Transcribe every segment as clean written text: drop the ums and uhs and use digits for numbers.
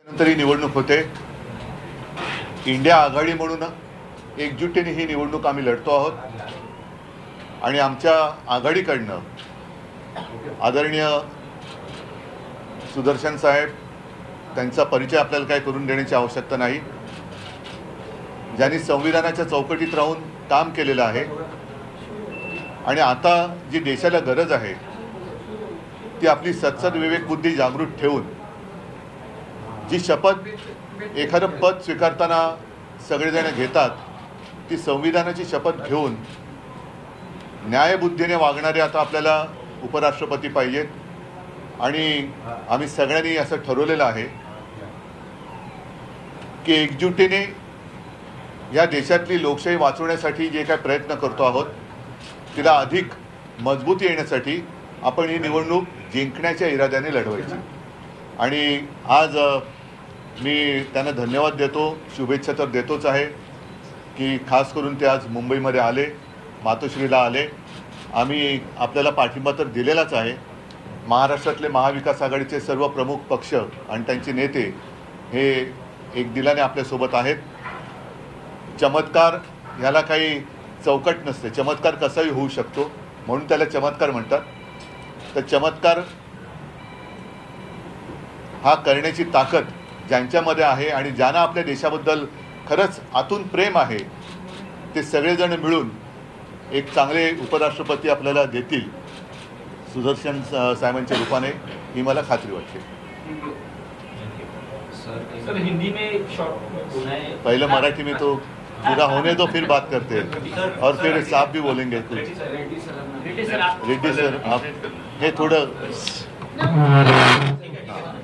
नंतर ही निवडणूक होते. इंडिया आघाडी म्हणून एकजुटीने ही निवडणूक आम्ही लढतो आहोत आणि आमच्या आघाडीकडनं आदरणीय सुदर्शन साहेब त्यांचा परिचय आपल्याला काय करून देण्याची आवश्यकता नाही. ज्यांनी संविधानाच्या चौकटीत राहून काम केलेलं आहे आणि आता जी देशाला गरज आहे ती आपली सत्सद विवेक बुद्धी जागृत ठेवून जी शपथ एखादं पद स्वीकारताना सगळेजण घेतात ती संविधानाची शपथ घेऊन न्यायबुद्धीने वागणारे आता आपल्याला उपराष्ट्रपती पाहिजेत. आणि आम्ही सगळ्यांनी असं ठरवलेलं आहे की एकजुटीने या देशातली लोकशाही वाचवण्यासाठी जे काय प्रयत्न करतो आहोत तिला अधिक मजबूती येण्यासाठी आपण ही निवडणूक जिंकण्याच्या इराद्याने लढवायची. आणि आज मी त्यांना धन्यवाद देतो, शुभेच्छा तर देतोच आहे की खास करून ते आज मुंबईमध्ये आले, मातोश्रीला आले. आम्ही आपल्याला पाठिंबा तर दिलेलाच आहे. महाराष्ट्रातले महाविकास आघाडीचे सर्व प्रमुख पक्ष आणि त्यांचे नेते हे एक दिलाने आपल्यासोबत आहेत. चमत्कार ह्याला काही चौकट नसते, चमत्कार कसाही होऊ शकतो म्हणून त्याला चमत्कार म्हणतात. तर चमत्कार हा करण्याची ताकद ज्यांच्यामध्ये आहे आणि ज्यांना आपल्या देशाबद्दल खरंच आतून प्रेम आहे ते सगळेजण मिळून एक चांगले उपराष्ट्रपती आपल्याला देतील सुदर्शन साहेबांच्या रूपाने, ही मला खात्री वाटते. सर हिंदी में शॉर्ट पहले मराठी में तो पूरा होने दो फिर बात करते हैं और फिर साहब भी बोलेंगे कुछ. रेड्डी सर आप हे थोडं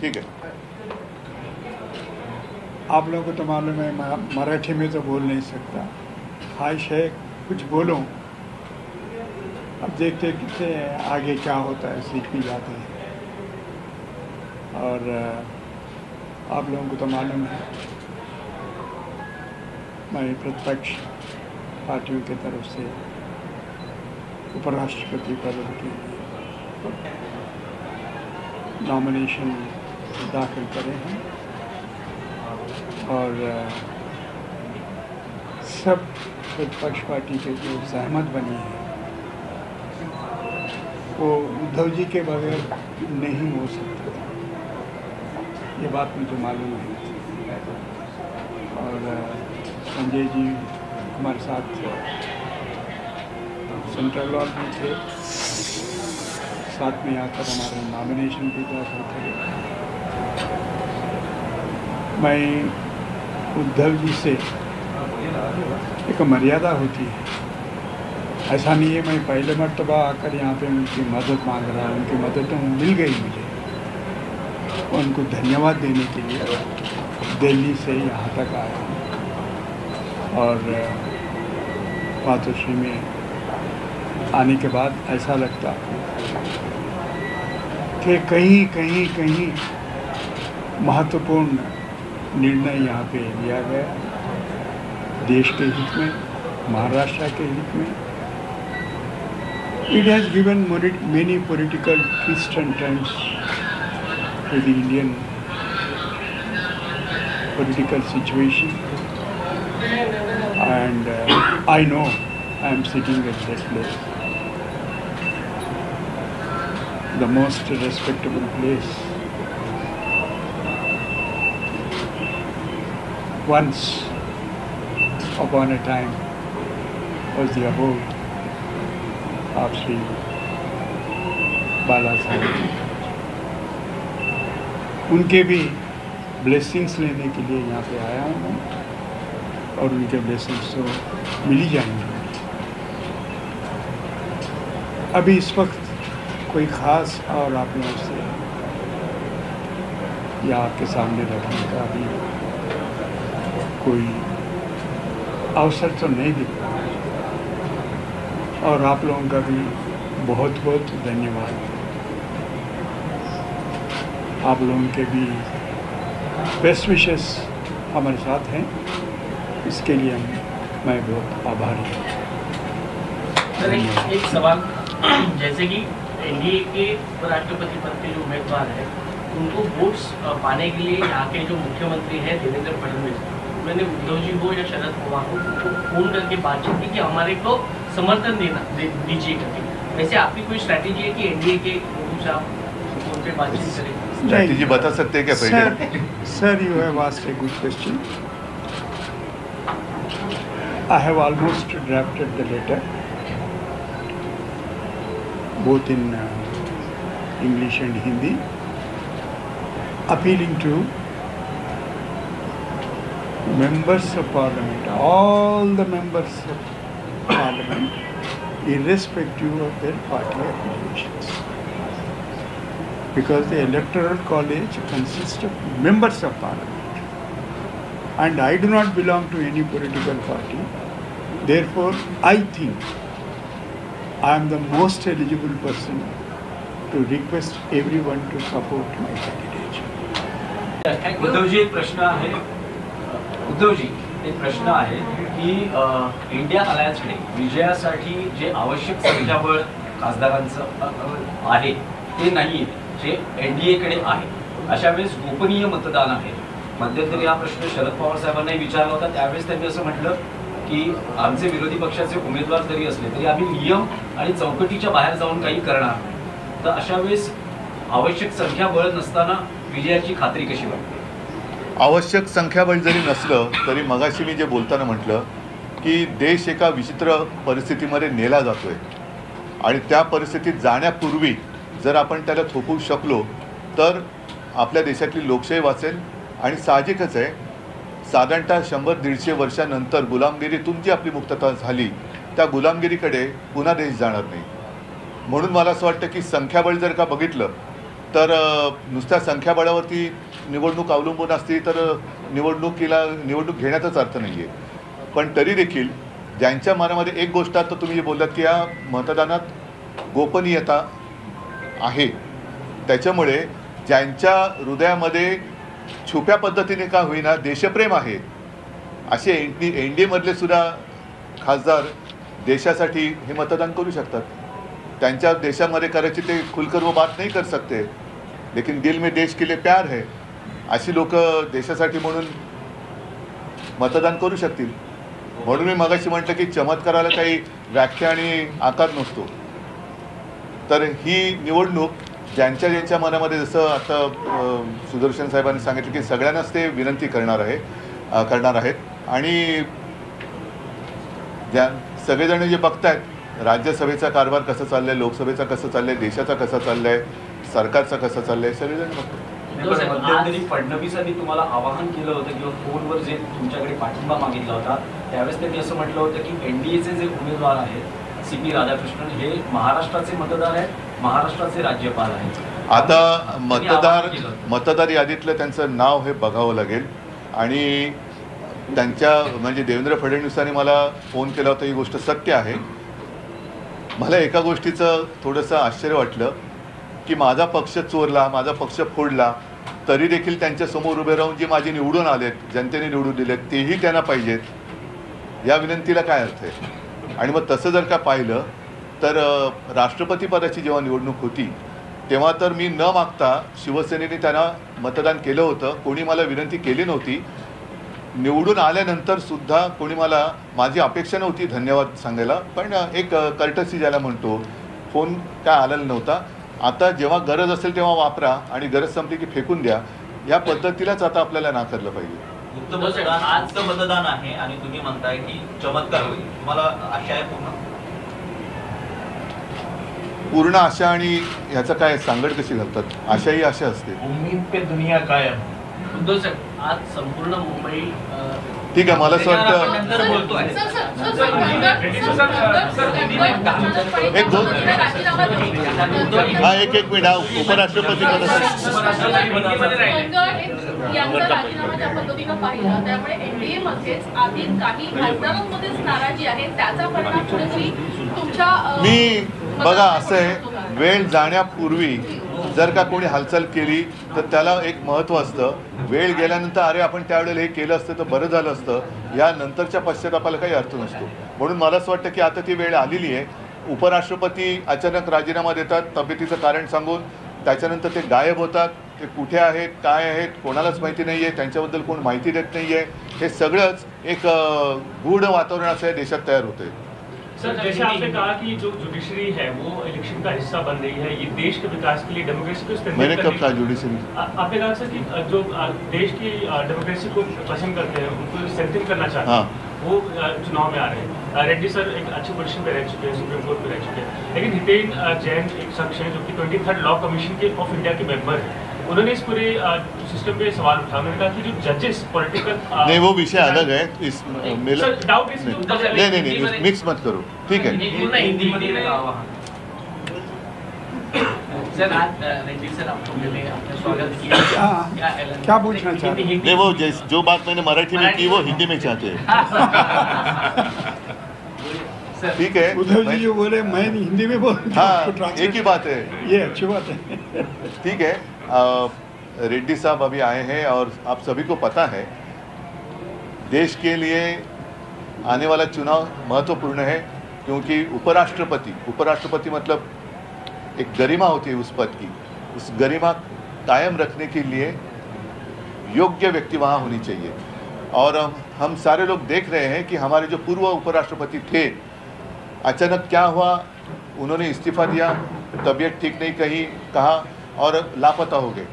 ठीक है. आप लोगों को तो मालूम है मराठी में तो बोल नहीं सकता, ख्वाहिश है कुछ बोलूं. अब देखते कितने आगे क्या होता है, सीख भी जाते हैं. और आप लोगों को तो मालूम है मैं प्रतिपक्ष पार्टियों की तरफ से उपराष्ट्रपति पद के लिए नॉमिनेशन दाखिल करे हैं और सब प्रतिपक्ष पार्टी के जो सहमत बनी है वो उद्धव जी के बगैर नहीं हो सकता, ये बात मुझे मालूम है. और संजय जी हमारे साथ सेंट्रल हॉल में थे, साथ में आकर हमारे नॉमिनेशन भी दाखिल करे. मैं उद्धव जी से एक मर्यादा होती है, ऐसा नहीं है मैं पहले मर्तबा आकर यहाँ पे उनकी मदद मांग रहा हूँ. उनकी मदद तो मिल गई मुझे. उनको धन्यवाद देने के लिए दिल्ली से यहाँ तक आया हूँ और मातोश्री में आने के बाद ऐसा लगता कि कहीं कहीं कहीं महत्वपूर्ण निर्णय यहाँ पे लिया गया देश के हित में, महाराष्ट्र के हित में. It has given many political twists and turns to the Indian political situation, and I know I am sitting at that place, the most respectable place. Once upon a time was the abode of Sri बाला साहब. उनके भी blessings लेने के लिए यहाँ पे आया हूँ मैं और उनके ब्लेसिंग्स तो मिल ही जाएंगे. अभी इस वक्त कोई ख़ास और आप लोगों से या आपके सामने रखने का भी कोई अवसर तो नहीं दिख रहा है. और आप लोगों का भी बहुत बहुत धन्यवाद. आप लोगों के भी बेस्ट विशेस हमारे साथ हैं, इसके लिए मैं बहुत आभारी हूँ. सर एक सवाल, जैसे कि एनडीए के उपराष्ट्रपति पद के जो उम्मीदवार है उनको वोट्स पाने के लिए यहाँ के जो मुख्यमंत्री हैं देवेंद्र फडणवीस, उन्होंने उद्धव जी को या शरद पवार को फोन करके बातचीत की कि हमारे को समर्थन दीजिए करके। वैसे आपकी कोई स्ट्रैटेजी है कि एनडीए के लोगों से आप उनसे बातचीत करें? स्ट्रैटेजी बता सकते हैं क्या पहले? Sir, you have asked a good question. I have almost drafted the letter, both in English and Hindi, appealing to members of parliament, all the members of parliament, irrespective of their party affiliations. Because the electoral college consists of members of parliament. And I do not belong to any political party. Therefore, I think I am the most eligible person to request everyone to support my candidature. Uddhavji, एक प्रश्न आहे. उद्धवजी, एक प्रश्न आहे की India अलायन्सकडे विजयासाठी जे आवश्यक संख्याबळ खासदारांचं आहे ते नाही, जे एनडीएकडे आहे. अशा वेळेस गोपनीय मतदान आहे. मध्यंतरी हा प्रश्न शरद पवार साहेबांनाही विचारला होता. त्यावेळेस त्यांनी असं म्हटलं की आमचे विरोधी पक्षाचे उमेदवार जरी असले तरी आम्ही नियम आणि चौकटीच्या बाहेर जाऊन काही करणार. तर अशा वेळेस आवश्यक संख्याबळ नसताना विजयाची खात्री कशी वाटते? आवश्यक संख्याबळ जरी नसलं तरी मगाशी मी जे बोलताना म्हटलं की देश एका विचित्र परिस्थितीमध्ये नेला जातोय आणि त्या परिस्थितीत जाण्यापूर्वी जर आपण त्याला थोपवू शकलो तर आपल्या देशातली लोकशाही वाचेल. आणि साहजिकच आहे, साधारणतः 100-150 वर्षानंतर गुलामगिरीतून जी आपली मुक्तता झाली त्या गुलामगिरीकडे पुन्हा देश जाणार नाही. म्हणून मला असं वाटतं की संख्याबळ जर का बघितलं तर नुसत्या संख्याबळावरती निवडणूक अवलंबून असती तर निवडणूक घेण्याचाच अर्थ नाही आहे. पण तरी देखील ज्यांच्या मनामध्ये एक गोष्ट आता तुम्ही जे बोललात की या मतदानात गोपनीयता आहे, त्याच्यामुळे ज्यांच्या हृदयामध्ये छुप्या पद्धतीने का होईना देशप्रेम आहे असे एनडीएमधले सुद्धा खासदार देशासाठी हे मतदान करू शकतात. त्यांच्या देशामध्ये करायची ते खुलकर वो बात नहीं कर सकते, लेकिन दिल में देश के लिए प्यार है अशी लोक देशासाठी म्हणून मतदान करू शकतील. म्हणून मी मगाशी म्हटलं की चमत्काराला काही व्याख्या आणि आकार नसतो. तर ही निवडणूक ज्यांच्या मनामध्ये, जसं आता सुदर्शन साहेबांनी सांगितलं की सगळ्यांनाच ते विनंती करणार आहेत. आणि सगळेजण जे बघतायत राज्यसभेचा कारभार कसा चाललाय, लोकसभेचा कसं चाललाय, देशाचा कसा चाललाय, सरकारचा कसा चाललाय, सगळेजण बघतात. मध्यंतरी फडणवीसांनी तुम्हाला आवाहन केलं होतं किंवा फोनवर जे तुमच्याकडे पाठिंबा मागितला होता त्यावेळेस त्यांनी असं म्हटलं होतं की एनडीएचे जे उमेदवार आहेत CP राधाकृष्णन हे महाराष्ट्राचे मतदार आहेत, महाराष्ट्राचे राज्यपाल आहेत. आता मतदार यादीतलं त्यांचं नाव हे बघावं लागेल. आणि त्यांच्या म्हणजे देवेंद्र फडणवीसांनी मला फोन केला होता, ही गोष्ट सत्य आहे. मला एका गोष्टीचं थोडंसं आश्चर्य वाटलं की माझा पक्ष चोरला, माझा पक्ष फोडला, तरी देखील त्यांच्यासमोर उभे राहून जे माझे निवडून आलेत, जनतेने निवडून दिलेत, तेही त्यांना पाहिजेत. या विनंतीला काय अर्थ आहे? आणि मग तसं जर का पाहिलं तर राष्ट्रपतीपदाची जेव्हा निवडणूक होती तेव्हा तर मी न मागता शिवसेनेने त्यांना मतदान केलं होतं. कोणी मला विनंती केली नव्हती. निवडून आल्यानंतर सुद्धा कोणी मला, माझी अपेक्षा नव्हती धन्यवाद सांगायला, पण एक कर्टसी ज्याला म्हणतो, फोन काय आलेला नव्हता. आता जेव्हा गरज असेल तेव्हा वापरा आणि गरज संपली की फेकून द्या, या पद्धतीलाच आता आपल्याला नाकारलं पाहिजे. मुक्त मतदान आहे आणि तुम्ही म्हणताय की चमत्कार होईल, तुम्हाला आशा आहे पूर्ण आशा? आणि ह्याचं काय सांगड कशी घालतात? आशा ही आशा असते. उम्मीद पे दुनिया कायम. उद्धव साहेब, आज संपूर्ण मुंबई ठीक आहे, मला असं वाटतं एक मिनिट, उपराष्ट्रपती यांचा राजीनामा ज्या पद्धतीनं पाहिला त्यामुळे एनडीए मध्येच आधी काही खासदारांमध्येच नाराजी आहे, त्याचा परिणाम थोडीशी तुमच्या मी बघा असं आहे, वेळ जाण्यापूर्वी जर का कोणी हालचाल केली तर त्याला एक महत्त्व असतं. वेळ गेल्यानंतर अरे आपण त्यावेळेला हे केलं असतं तर बरं झालं असतं, या नंतरच्या पश्चातापाला काही अर्थ नसतो. म्हणून मला असं वाटतं की आता ती वेळ आलेली आहे. उपराष्ट्रपती अचानक राजीनामा देतात तब्येतीचं कारण सांगून, त्याच्यानंतर ते गायब होतात. ते कुठे आहेत, काय आहेत, कोणालाच माहिती नाही आहे, त्यांच्याबद्दल कोण माहिती देत नाही आहे. हे सगळंच एक गूढ वातावरण असं या देशात तयार होतं आहे. सर, जैसे आपने कहा कि जो जुडिशरी है वो इलेक्शन का हिस्सा बन रही है, ये देश के विकास के लिए, डेमोक्रेसी को स्ट्रेंथन मैंने करने कब कहा जुडिशरी? आपने कहा सर कि जो देश की डेमोक्रेसी को पसंद करते हैं, उनको स्ट्रेंथन करना चाहते हैं, वो चुनाव में आ रहे हैं. रेड्डी सर एक अच्छी पोजीशन पे रह चुके हैं, सुप्रीम कोर्ट पे रह चुके हैं, लेकिन हितेन जैन एक शख्स है जो कि 23rd law commission K of India K member हैं. उन्होंने इस पूरे सिस्टम पे सवाल उठाया. उन्होंने कहा कि जो जजेस पॉलिटिकल नहीं, वो विषय अलग है. इस डाउट इस नहीं, मिक्स मत करो, ठीक है. सर, आज रेड्डी सर आपको मिले, आपने स्वागत किया. क्या पूछना चाहते हैं? नहीं, वो जो बात मैंने मराठी में की वो हिंदी में चाहते हैं. ठीक है, उद्धव जी जो बोले मैं हिंदी में बोल, हाँ, एक ही बात है. ये अच्छी बात है. ठीक है. रेड्डी साहब अभी आए हैं और आप सभी को पता है देश के लिए आने वाला चुनाव महत्वपूर्ण है, क्योंकि उपराष्ट्रपति मतलब एक गरिमा होती है उस पद की. उस गरिमा कायम रखने के लिए योग्य व्यक्ति वहाँ होनी चाहिए. और हम सारे लोग देख रहे हैं कि हमारे जो पूर्व उपराष्ट्रपति थे, अचानक क्या हुआ, उन्होंने इस्तीफा दिया, तबीयत ठीक नहीं कहा और लापता हो गए.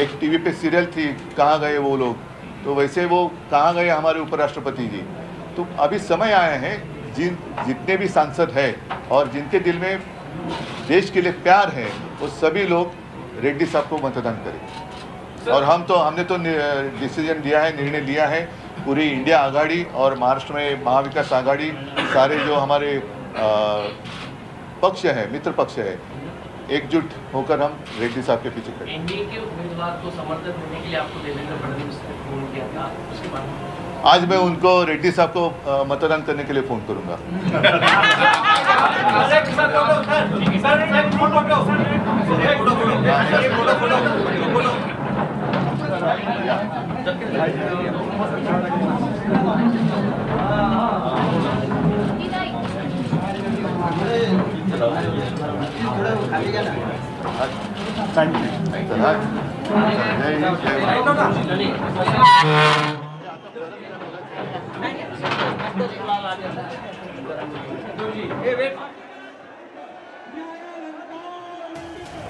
एक टीवी पे सीरियल थी, कहाँ गए वो लोग, तो वैसे वो कहाँ गए हमारे उपराष्ट्रपति जी. तो अभी समय आया है जितने भी सांसद हैं और जिनके दिल में देश के लिए प्यार है, वो सभी लोग रेड्डी साहब को मतदान करें. और हमने तो डिसीजन लिया है, निर्णय लिया है, पूरी इंडिया आघाड़ी और महाराष्ट्र में महाविकास आघाड़ी, सारे जो हमारे पक्ष है, मित्र पक्ष है, एकजुट होकर हम रेड्डी साहब के पीछे खड़े. एनडीए के उम्मीदवार को समर्थन देने के लिए आपको देवेंद्र फडणवीस ने फोन किया था, उसके बाद आज मैं उनको रेड्डी साहब को मतदान करने के लिए फोन करूंगा.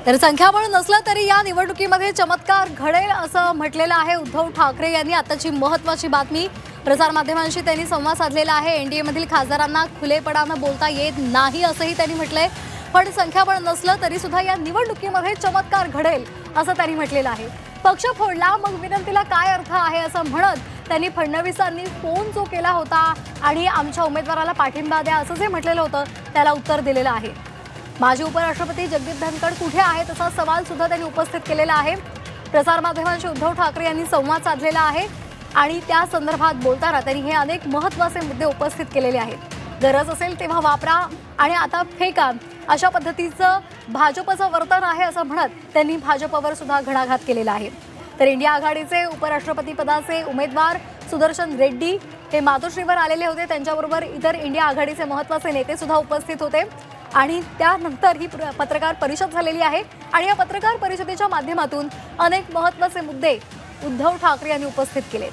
तर संख्याबळ नसलं तरी या निवडणुकीमध्ये चमत्कार घडेल असं म्हटलेलं आहे उद्धव ठाकरे यांनी. आताची महत्त्वाची बातमी, प्रसारमाध्यमांशी त्यांनी संवाद साधलेला आहे. एनडीएमधील खासदारांना खुलेपणानं बोलता येत नाही असंही त्यांनी म्हटलंय. पण संख्याबळ नसलं तरी सुद्धा या निवडणुकीमध्ये चमत्कार घडेल असं त्यांनी म्हटलेलं आहे. पक्ष फोडला मग विनंतीला काय अर्थ आहे असं म्हणत त्यांनी फडणवीसांनी फोन जो केला होता आणि आमच्या उमेदवाराला पाठिंबा द्या असं जे म्हटलेलं होतं त्याला उत्तर दिलेलं आहे. माजी उपराष्ट्रपती जगदीप धनखड कुठे आहेत असा सवाल सुद्धा त्यांनी उपस्थित केलेला आहे. प्रसारमाध्यमांशी उद्धव ठाकरे यांनी संवाद साधलेला आहे आणि त्या संदर्भात बोलताना त्यांनी हे अनेक महत्त्वाचे मुद्दे उपस्थित केलेले आहेत. गरज असेल तेव्हा वापरा आणि आता फेका अशा पद्धतीचं भाजपचं वर्तन आहे असं म्हणत त्यांनी भाजपवर सुद्धा घणाघात केलेला आहे. तर इंडिया आघाडीचे उपराष्ट्रपती पदाचे उमेदवार सुदर्शन रेड्डी हे मातोश्रीवर आलेले होते. त्यांच्याबरोबर इतर इंडिया आघाडीचे महत्त्वाचे नेते सुद्धा उपस्थित होते आणि त्यानंतर ही पत्रकार परिषद झालेली आहे आणि या पत्रकार परिषदेच्या माध्यमातून अनेक महत्त्वाचे मुद्दे उद्धव ठाकरे यांनी उपस्थित केले.